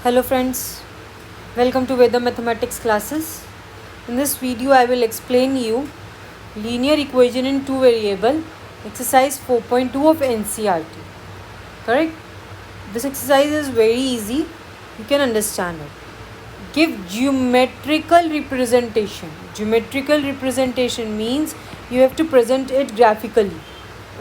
Hello friends, welcome to Veda Mathematics classes. In this video I will explain you linear equation in two variable exercise 4.2 of NCERT. Correct? This exercise is very easy, you can understand it. Give geometrical representation. Geometrical representation means you have to present it graphically.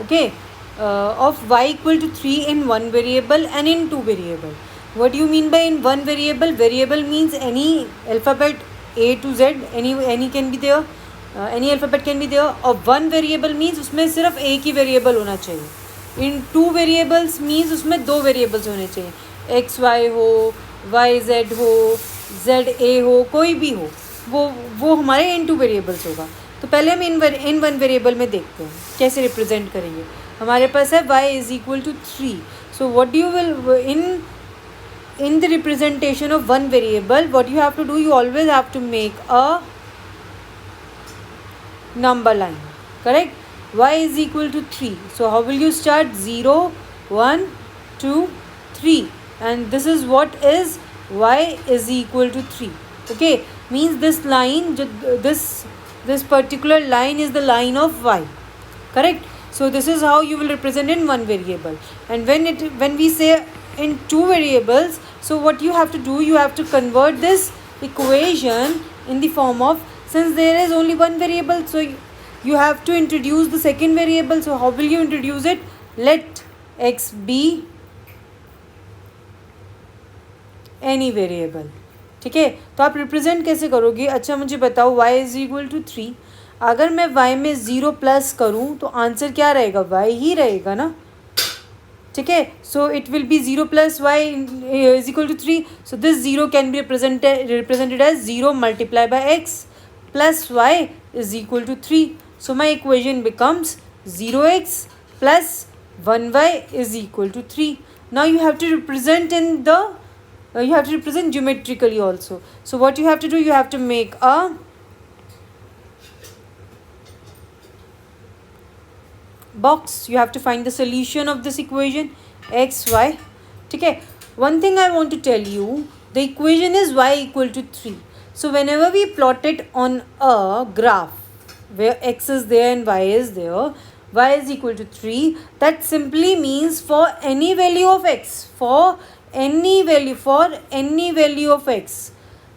Okay, of y equal to 3 in one variable and in two variable. What do you mean by in one variable? Variable means any alphabet A to Z, any can be there, any alphabet can be there. और one variable means उसमें सिर्फ एक ही variable होना चाहिए. In two variables means उसमें दो variables होने चाहिए. X Y हो, Y Z हो, Z A हो, कोई भी हो, वो हमारे इन टू वेरिएबल्स होगा. तो पहले हम इन वन वेरिएबल में देखते हैं कैसे रिप्रेजेंट करेंगे. हमारे पास है y is equal to 3. So what you will in the representation of one variable, what you have to do, you always have to make a number line. Correct? Y is equal to 3. So how will you start? 0, 1, 2, 3, and this is what is y is equal to 3. Okay, means this line, this particular line is the line of y. Correct? So this is how you will represent in one variable. And when we say in two variables, so what you have to do, you have to convert this equation in the form of, since there is only one variable, so you have to introduce the second variable. So how will you introduce it? Let x be any variable. ठीक है, तो आप represent कैसे करोगे? अच्छा मुझे बताओ, y is equal to 3. अगर मैं y में 0 प्लस करूँ तो आंसर क्या रहेगा? y ही रहेगा ना. ठीक है, so it will be 0 plus Y is equal to 3. So this 0 can be represented as 0 multiply by x plus Y is equal to 3. So my equation becomes 0x plus 1y is equal to 3. Now you have to represent geometrically also. So what you have to do, you have to make a box. You have to find the solution of this equation x y. ठीक है, one thing I want to tell you, the equation is y equal to 3. So whenever we plot it on a graph where x is there and y is there, y is equal to 3, that simply means for any value of x, for any value of x,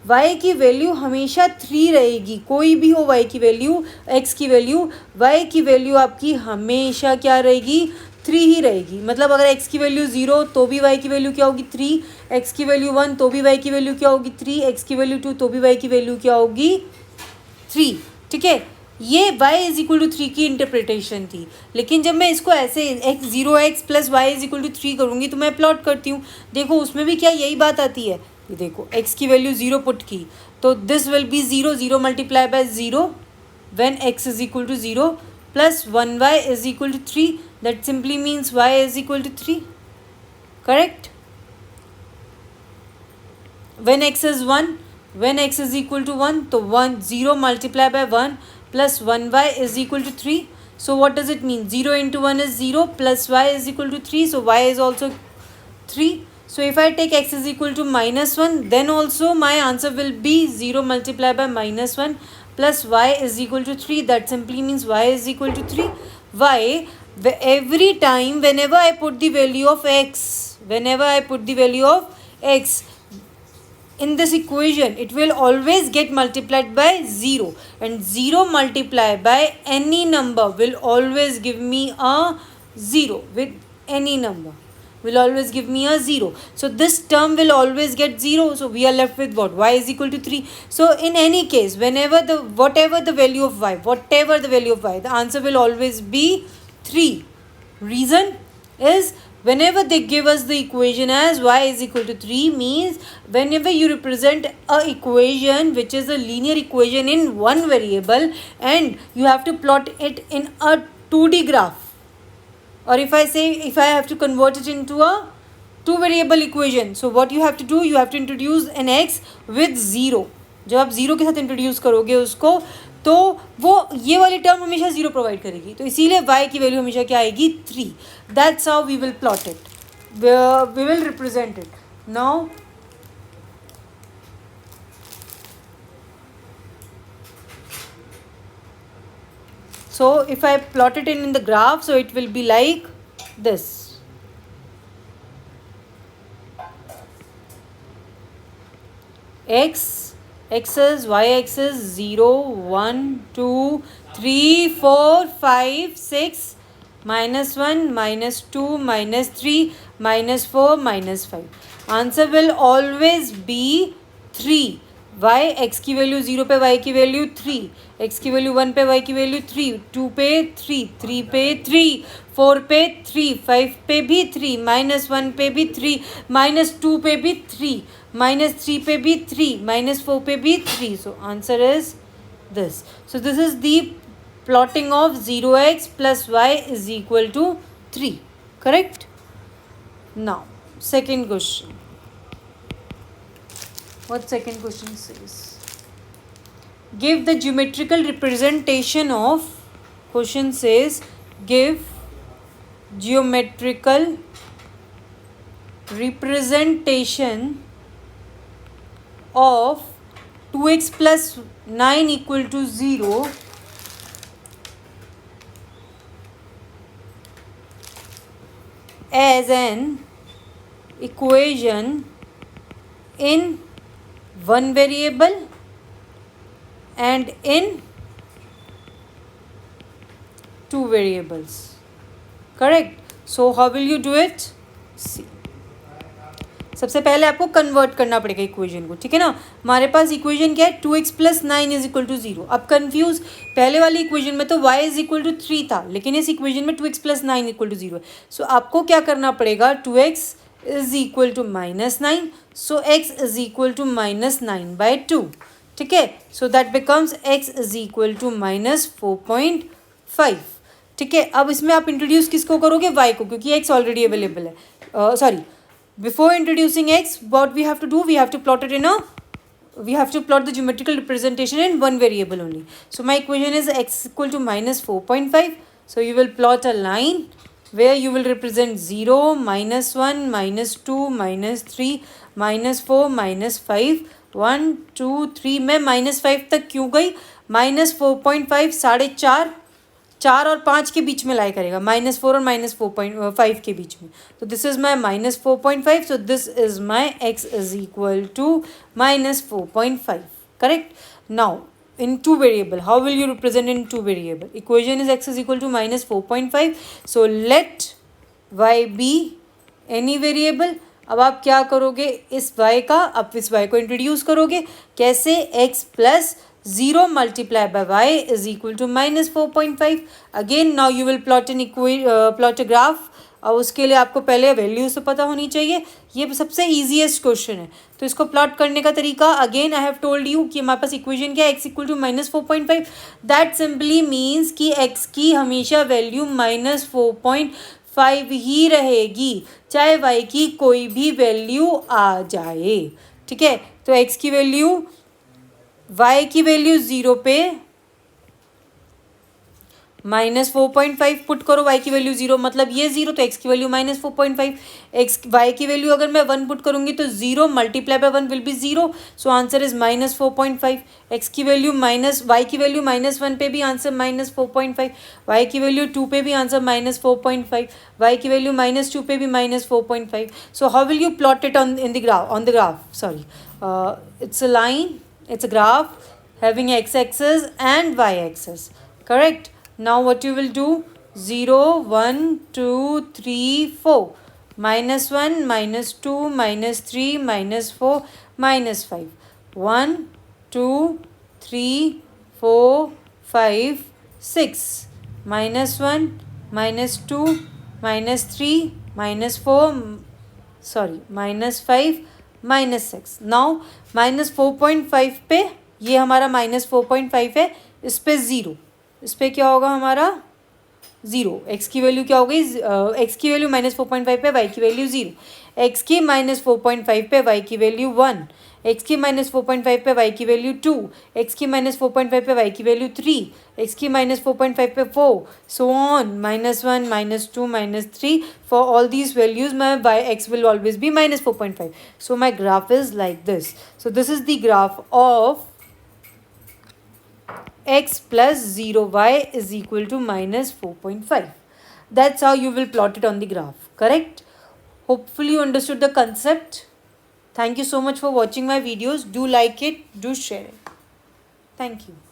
y की value हमेशा 3 रहेगी. कोई भी हो y की value, x की value, y की value आपकी हमेशा क्या रहेगी? 3 ही रहेगी. मतलब अगर x की वैल्यू 0 तो भी y की वैल्यू क्या होगी? 3. x की वैल्यू 1 तो भी y की वैल्यू क्या होगी? 3. x की वैल्यू 2 तो भी y की वैल्यू क्या होगी? 3. ठीक है, ये y इज इक्वल टू 3 की इंटरप्रिटेशन थी. लेकिन जब मैं इसको ऐसे x 0x plus Y is equal to 3 करूँगी तो मैं प्लॉट करती हूँ. देखो उसमें भी क्या यही बात आती है. ये देखो x की वैल्यू 0 पुट की तो this will be 0 multiply by 0 when x is equal to 0 plus 1y is equal to 3. That simply means y is equal to 3. Correct? When x is 1, when x is equal to 1, तो 0 multiply by 1 plus 1y is equal to 3. So what does it mean? 0 into 1 is 0 plus y is equal to 3, so y is also 3. So if I take x is equal to minus 1, then also my answer will be 0 multiplied by minus 1 plus y is equal to 3. That simply means y is equal to 3. Why? Every time whenever I put the value of x in this equation, it will always get multiplied by 0, and 0 multiplied by any number will always give me a 0. With any number will always give me a 0. So this term will always get 0. So we are left with what? Y is equal to 3. So in any case, whatever the value of y, the answer will always be 3. Reason is, whenever they give us the equation as y is equal to 3, means whenever you represent a equation which is a linear equation in one variable and you have to plot it in a 2D graph, or if I have to convert it into a two variable equation, so what you have to do, you have to introduce an x with 0. जब आप 0 के साथ introduce करोगे उसको, तो वो ये वाली टर्म हमेशा 0 प्रोवाइड करेगी. तो इसीलिए y की वैल्यू हमेशा क्या आएगी? 3. That's how we will plot it, we will represent it. Now So if I plot it in the graph, so it will be like this. X axis, y axis 0, 1, 2, 3, 4, 5, 6, -1, -2, -3, -4, -5. Answer will always be 3. y x की value 0 पे y की value 3, x की value 1 पे y की value 3, 2 पे 3, 3 पे 3, 4 पे 3, 5 पे भी 3, -1 पे भी 3, -2 पे भी 3, -3 पे भी 3, -4 पे भी 3. So answer is this. So this is the plotting of 0x plus y is equal to 3. Correct? Now second question. What second question says? Give the geometrical representation of, question says, give geometrical representation of 2x plus 9 equal to 0 as an equation in one variable and in two variables. Correct? So how will you do it? See. सबसे पहले आपको convert करना पड़ेगा equation को, ठीक है ना. हमारे पास इक्वेशन क्या है, 2x plus 9 is equal to 0. अब कन्फ्यूज, पहले वाली इक्वेशन में तो y इज इक्वल टू 3 था, लेकिन इस इक्वेशन में 2x प्लस 9 इक्वल टू 0 है. सो आपको क्या करना पड़ेगा, 2x is equal to -9, so x is equal to -9/2. ठीक है. So that becomes x is equal to -4.5. ठीक है. अब इसमें आप इंट्रोड्यूस किसको करोगे, y को, क्योंकि x ऑलरेडी अवेलेबल है. Sorry, before introducing x, what we have to do, we have to plot the geometrical representation in one variable only. So my equation is x equal to -4.5. So you will plot a line where you will represent 0, -1, -2, -3, -4, -5, 1, 2, 3. मैं -5 तक क्यों गई, -4.5 4.5 4 और 5 के बीच में लाई करेगा, -4 और -4.5 के बीच में. तो this is my -4.5. So this is my x is equal to -4.5. Correct. Now in two variable, how will you represent in two variable? Equation is x is equal to -4.5. so let y be any variable. अब आप क्या करोगे, इस y का, अब इस y को introduce करोगे. कैसे, x plus 0 multiplied by y is equal to -4.5. Again now you will plot a graph. और उसके लिए आपको पहले वैल्यूज तो पता होनी चाहिए. ये सबसे ईजीएस्ट क्वेश्चन है. तो इसको प्लॉट करने का तरीका, again I have told you कि हमारे पास इक्वेशन क्या है, x equal to -4.5. That simply means कि x की हमेशा वैल्यू -4.5 ही रहेगी, चाहे y की कोई भी वैल्यू आ जाए. ठीक है. तो x की वैल्यू, y की वैल्यू 0 पे -4.5 पुट करो, y की वैल्यू 0 मतलब ये 0, तो x की वैल्यू -4.5. y की वैल्यू अगर मैं 1 पुट करूंगी तो 0 multiply by 1 will be 0. So answer is -4.5. x की वैल्यू y की वैल्यू -1 पे भी आंसर -4.5. y की वैल्यू 2 पे भी आंसर -4.5. y की वैल्यू -2 पे भी -4.5. So how will you plot it on the graph. Sorry, it's a line, it's a graph having x-axis and y-axis. Correct. Now what you will do, 0, 1, 2, 3, 4, -1, -2, -3, -4, -5, 1, 2, 3, 4, 5, 6, -1, -2, -3, -4, sorry, -5, -6. Now -4.5 पे, ये हमारा -4.5 है, इस पे 0, इस पे क्या होगा हमारा 0. x की वैल्यू क्या हो गई, x की वैल्यू -4.5 पे, y की वैल्यू 0. x की -4.5 पे, y की वैल्यू 1. x की -4.5 पे, y की वैल्यू 2. x की -4.5 पे, y की वैल्यू 3. x की -4.5 पे 4. So on, -1, -2, -3. For all these values my x will always be -4.5. so my graph is like this. so this is the graph of x plus 0y is equal to minus 4.5. That's how you will plot it on the graph, correct? Hopefully you understood the concept. Thank you so much for watching my videos. Do like it, do share it. Thank you.